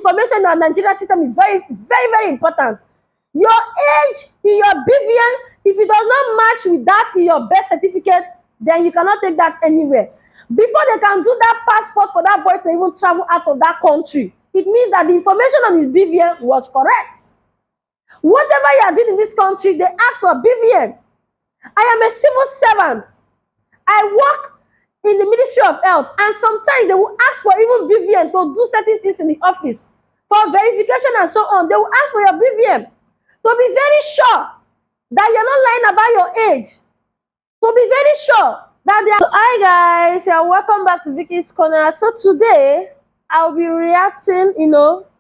information in our Nigerian system is very, very, very important. Your age in your BVN, if it does not match with that in your birth certificate, then you cannot take that anywhere. Before they can do that passport for that boy to even travel out of that country, it means that the information on his BVN was correct. Whatever you are doing in this country, they ask for BVN. I am a civil servant. I work in the Ministry of Health, and sometimes they will ask for even BVN to do certain things in the office for verification and so on. They will ask for your BVN to be very sure that you're not lying about your age. To be very sure that they are. So, hi guys, and welcome back to Vicky's Corner. So today I'll be reacting,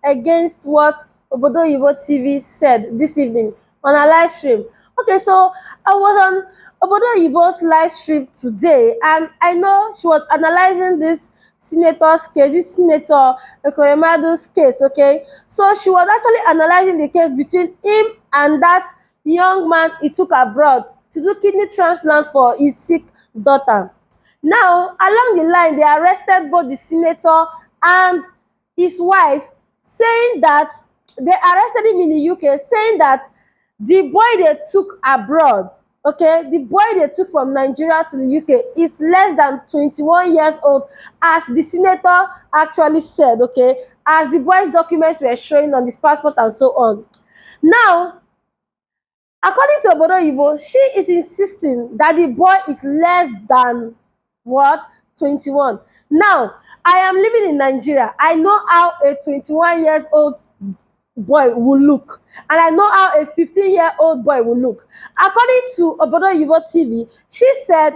against what Obodo Oyinbo TV said this evening on a live stream. Okay, so I was on Obodo Oyinbo's live stream today, and I know she was analyzing this senator's case, this senator Ekwerimadu's case. Okay, so she was actually analyzing the case between him and that young man he took abroad to do kidney transplant for his sick daughter. Now, along the line, they arrested both the senator and his wife, saying that they arrested him in the UK, saying that the boy they took abroad, okay, the boy they took from Nigeria to the UK is less than 21 years old, as the senator actually said, okay, as the boy's documents were showing on his passport and so on. Now, according to Obodo Oyinbo, she is insisting that the boy is less than what? 21. Now, I am living in Nigeria. I know how a 21 years old boy will look, and I know how a 15-year-old boy will look. According to Obodo Oyinbo TV, she said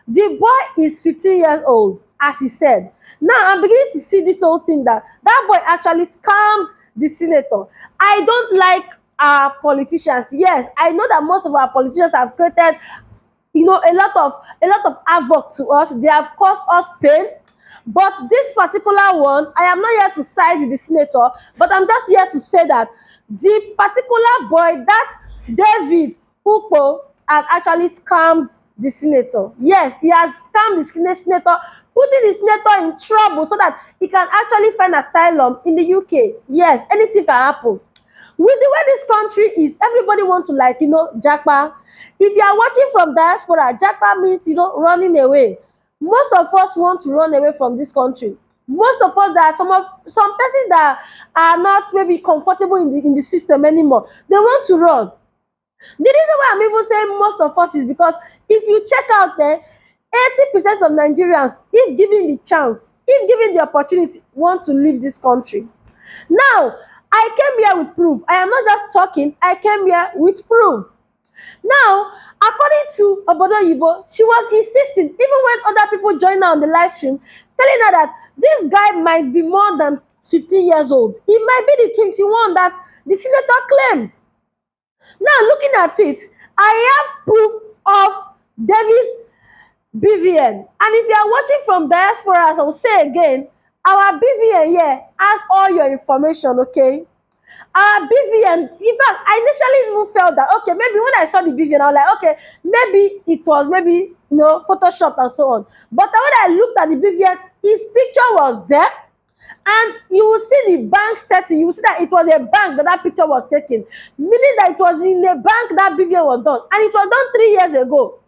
the boy is 15 years old, as he said. Now I'm beginning to see this whole thing that boy actually scammed the senator. I don't like our politicians. Yes, I know that most of our politicians have created, a lot of havoc to us. They have caused us pain. But this particular one, I am not here to side the senator, but I'm just here to say that the particular boy, that David Ukpo, has actually scammed the senator. Yes, he has scammed the senator, putting the senator in trouble so that he can actually find asylum in the UK. Yes, anything can happen. With the way this country is, everybody wants to japa. If you are watching from diaspora, japa means, running away. Most of us want to run away from this country. Most of us, there are some persons that are not maybe comfortable in the system anymore. They want to run. The reason why I'm even saying most of us is because if you check out there, 80% of Nigerians, if given the chance, if given the opportunity, want to leave this country. Now, I came here with proof. I am not just talking, I came here with proof. Now, according to Obodo Oyinbo, she was insisting, even when other people joined her on the live stream, telling her that this guy might be more than 15 years old. He might be the 21 that the senator claimed. Now, looking at it, I have proof of David's BVN. And if you are watching from diaspora, as I will say again, our BVN here has all your information, okay? Our BVN, in fact, I initially even felt that, okay, maybe when I saw the BVN, I was like, okay, maybe it was photoshopped and so on. But when I looked at the BVN, his picture was there, and you will see the bank setting. You will see that it was a bank that picture was taken, meaning that it was in a bank that BVN was done, and it was done 3 years ago.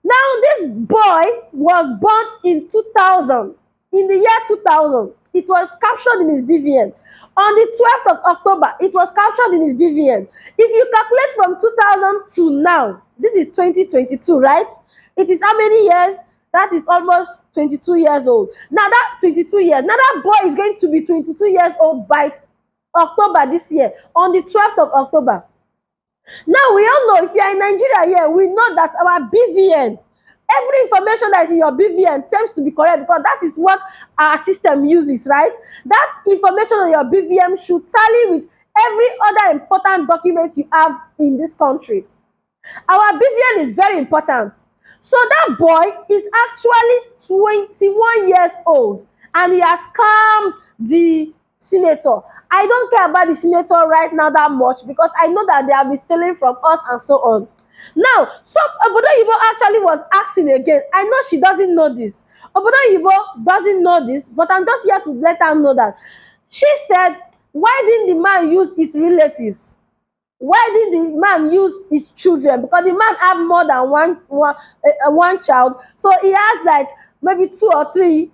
Now, this boy was born in 2000. In the year 2000, it was captured in his BVN. On the 12th of October, it was captured in his BVN. If you calculate from 2000 to now, this is 2022, right? It is how many years? That is almost 22 years old. Now that 22 years, now that boy is going to be 22 years old by October this year, on the 12th of October. Now, we all know, if you are in Nigeria here, we know that our BVN, every information that is in your BVN tends to be correct, because that is what our system uses, right? That information on your BVN should tally with every other important document you have in this country. Our BVN is very important. So that boy is actually 21 years old, and he has scammed the senator. I don't care about the senator right now that much, because I know that they have been stealing from us and so on. Now, Obodo Oyinbo actually was asking again. I know she doesn't know this. Obodo Oyinbo doesn't know this, but I'm just here to let her know that she said Why didn't the man use his relatives? Why did the man use his children? Because the man have more than one child, so he has like maybe two or three,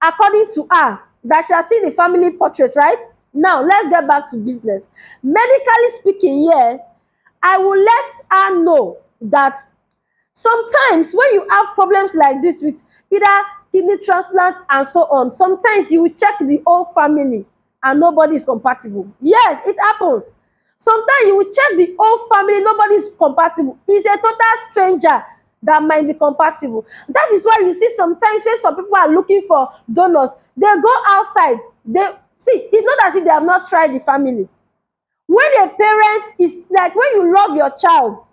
according to her, that she has seen the family portrait, right? Now let's get back to business. Medically speaking, here I will let her know that sometimes when you have problems like this with either kidney transplant and so on, sometimes you will check the whole family and nobody is compatible. Yes, it happens. Sometimes you will check the whole family, nobody is compatible. It's a total stranger that might be compatible. That is why you see sometimes when some people are looking for donors, they go outside. They see, it's not as if they have not tried the family. When a parent is like, when you love your child,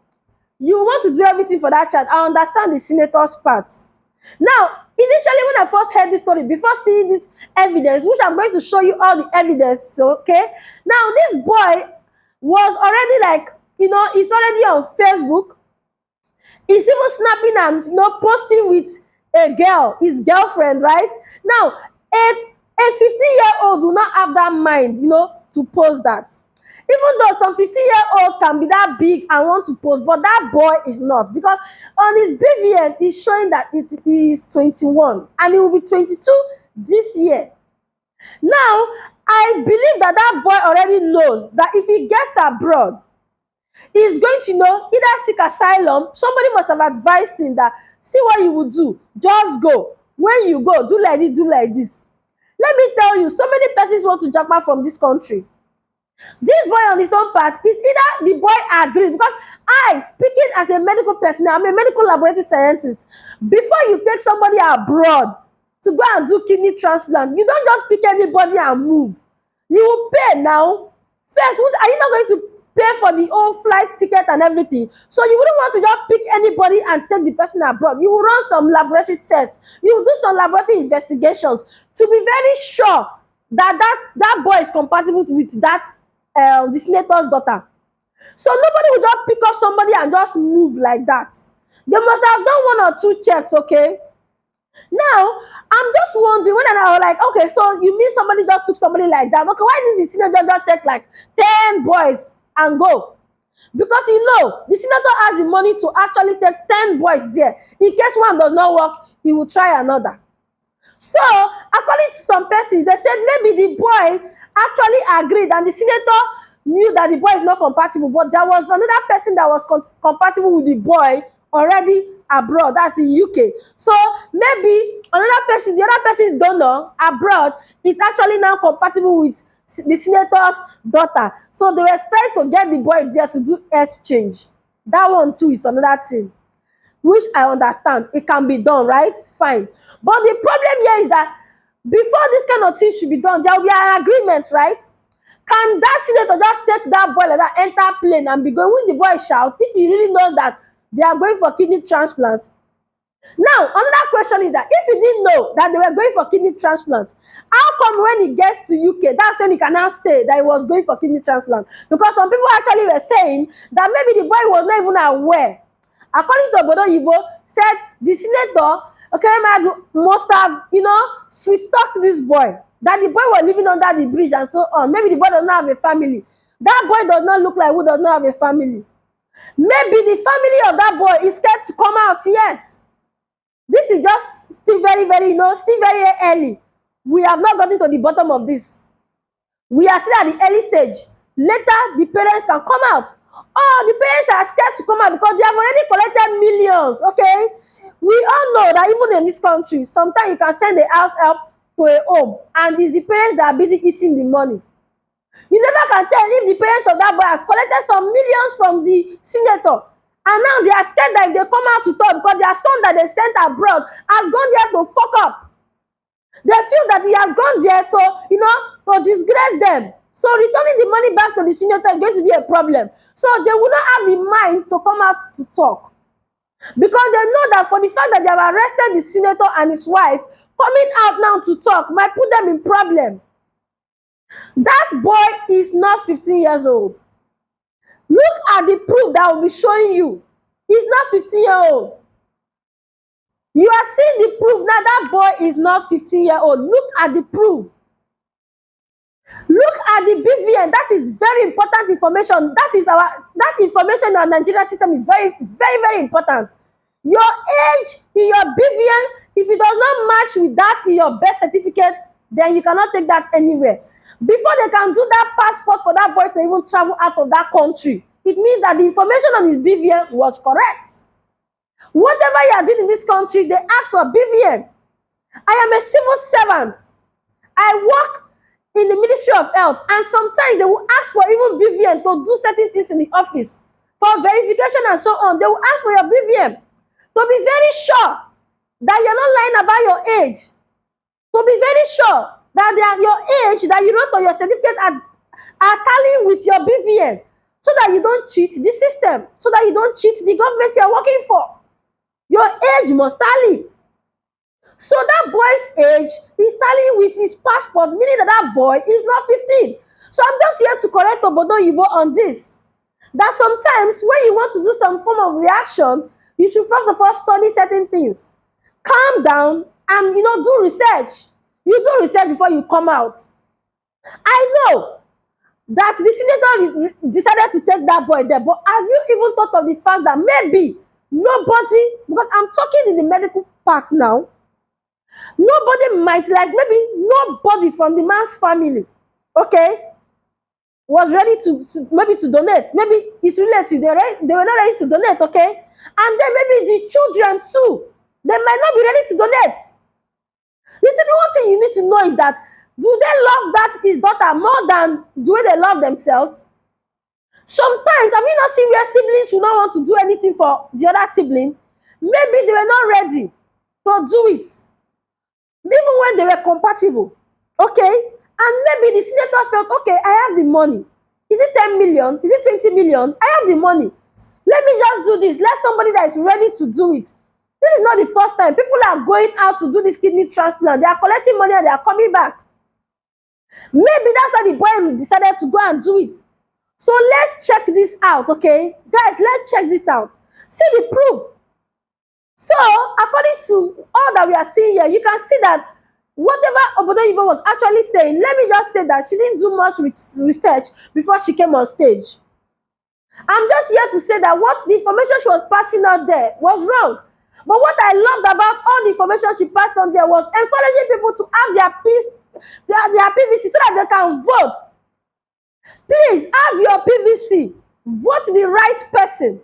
you want to do everything for that child. I understand the senator's part. Now, initially when I first heard this story, before seeing this evidence, which I'm going to show you all the evidence, okay? Now, this boy was already like, he's already on Facebook. He's even snapping and, posting with a girl, his girlfriend, right? Now, a 15-year-old do not have that mind, to post that. Even though some 15-year-olds can be that big and want to post, but that boy is not, because on his BVN he's showing that he is 21 and he will be 22 this year. Now, I believe that that boy already knows that if he gets abroad, he's going to either seek asylum. Somebody must have advised him that, see what you will do, just go. When you go, do like this, do like this. Let me tell you, so many persons want to jump out from this country. This boy on his own part is either the boy agreed, because I, speaking as a medical personnel, I'm a medical laboratory scientist. Before you take somebody abroad to go and do kidney transplant, you don't just pick anybody and move. You will pay now. First, are you not going to pay for the whole flight ticket and everything? So you wouldn't want to just pick anybody and take the person abroad. You will run some laboratory tests. You will do some laboratory investigations to be very sure that boy is compatible with that the senator's daughter. So nobody will just pick up somebody and just move like that. They must have done one or two checks, okay? Now, I'm just wondering, when I was like, okay, so you mean somebody just took somebody like that? Okay, why didn't the senator just take like 10 boys and go? Because the senator has the money to actually take 10 boys there. In case one does not work, he will try another. So, according to some persons, they said maybe the boy actually agreed and the senator knew that the boy is not compatible, but there was another person that was compatible with the boy already abroad, that's in UK. So, maybe the other person donor abroad is actually now compatible with the senator's daughter. So, they were trying to get the boy there to do exchange. That one too is another thing, which I understand. It can be done, right? Fine. But the problem here is that before this kind of thing should be done, there will be an agreement, right? Can that senator just take that boy like that, enter plane and be going when the boy shout, if he really knows that they are going for kidney transplant? Now, another question is that if he didn't know that they were going for kidney transplant, how come when he gets to UK, that's when he can now say that he was going for kidney transplant? Because some people actually were saying that maybe the boy was not even aware. According to OBODO OYINBO, said the senator, Ekweremadu, must have, sweet-talked this boy, that the boy was living under the bridge and so on. Maybe the boy does not have a family. That boy does not look like who does not have a family. Maybe the family of that boy is scared to come out yet. This is just still very, very, still very early. We have not gotten to the bottom of this. We are still at the early stage. Later, the parents can come out. Oh, the parents are scared to come out because they have already collected millions, okay? We all know that even in this country, sometimes you can send a house help to a home, and it's the parents that are busy eating the money. You never can tell if the parents of that boy has collected some millions from the senator, and now they are scared that if they come out to talk, because their son that they sent abroad has gone there to fuck up. They feel that he has gone there to disgrace them. So returning the money back to the senator is going to be a problem. So they will not have the mind to come out to talk. Because they know that for the fact that they have arrested the senator and his wife, coming out now to talk might put them in problem. That boy is not 15 years old. Look at the proof that I will be showing you. He's not 15-year-old. You are seeing the proof. Now that boy is not 15-year-old. Look at the proof. Look Look at the BVN. That is very important information. That information in our Nigerian system is very, very, very important. Your age in your BVN, if it does not match with that in your birth certificate, then you cannot take that anywhere. Before they can do that passport for that boy to even travel out of that country, it means that the information on his BVN was correct. Whatever you are doing in this country, they ask for BVN. I am a civil servant. I work in the Ministry of Health, and sometimes they will ask for even BVN to do certain things in the office for verification and so on. They will ask for your BVN to be very sure that you're not lying about your age, to be very sure that your age that you wrote on your certificate are tallying with your BVN, so that you don't cheat the system, so that you don't cheat the government you're working for. Your age must tally. So that boy's age is tallying with his passport, meaning that that boy is not 15. So I'm just here to correct Obodo Oyinbo on this. That sometimes when you want to do some form of reaction, you should first of all study certain things. Calm down and do research. You do research before you come out. I know that the senator decided to take that boy there, but have you even thought of the fact that maybe nobody, because I'm talking in the medical part now, nobody might, like maybe nobody from the man's family, okay, was ready to maybe to donate. Maybe his relative, they were not ready to donate, okay? And then maybe the children too, they might not be ready to donate. The one thing you need to know is that, do they love that his daughter more than the way they love themselves? Sometimes, have you not seen where siblings will not want to do anything for the other sibling? Maybe they were not ready to do it, even when they were compatible, okay? And maybe the senator felt, okay, I have the money. Is it 10 million? Is it 20 million? I have the money. Let me just do this. Let somebody that is ready to do it. This is not the first time. People are going out to do this kidney transplant. They are collecting money and they are coming back. Maybe that's why the boy decided to go and do it. So let's check this out, okay? Guys, let's check this out. See the proof. So, according to all that we are seeing here, you can see that whatever Obodo Oyinbo was actually saying, let me just say that she didn't do much research before she came on stage. I'm just here to say that what the information she was passing out there was wrong. But what I loved about all the information she passed on there was encouraging people to have their PVC so that they can vote. Please have your PVC. Vote the right person.